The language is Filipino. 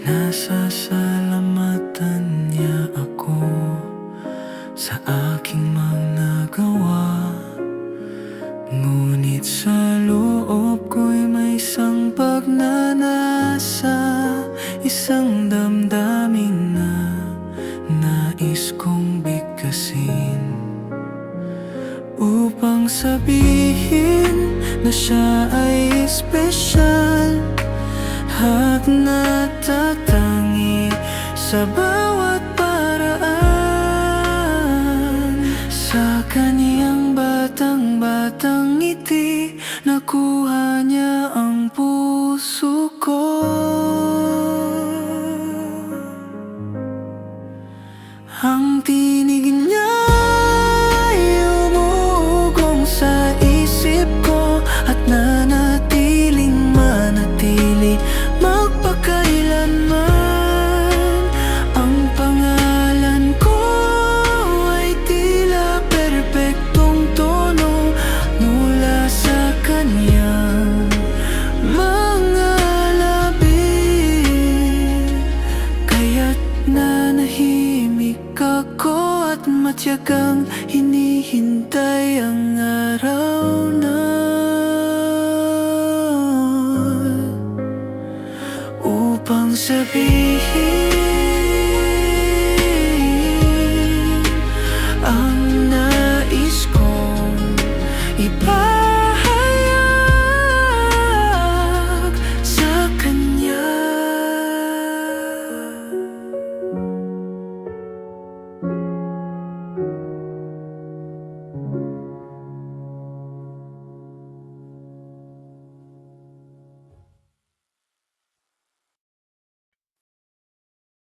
Pinasasalamatan niya ako sa aking mga nagawa. Ngunit sa loob ko'y may isang pagnanasa, isang damdamin na nais kong bigkasin, upang sabihin na siya ay espesyal at natatangi sa bawat paraan. Sa kaniyang batang-batang ngiti, nakuha niya ang puso ko. Ang tinig niya'y umuugong sa isip ko at nanatiling manatili magpakailanman. Ang pangalan ko ay tila perpektong tono mula sa kanyang mga labi. Kaya't nanahimik ako at matyagang hinihintay ang araw na upang sabihin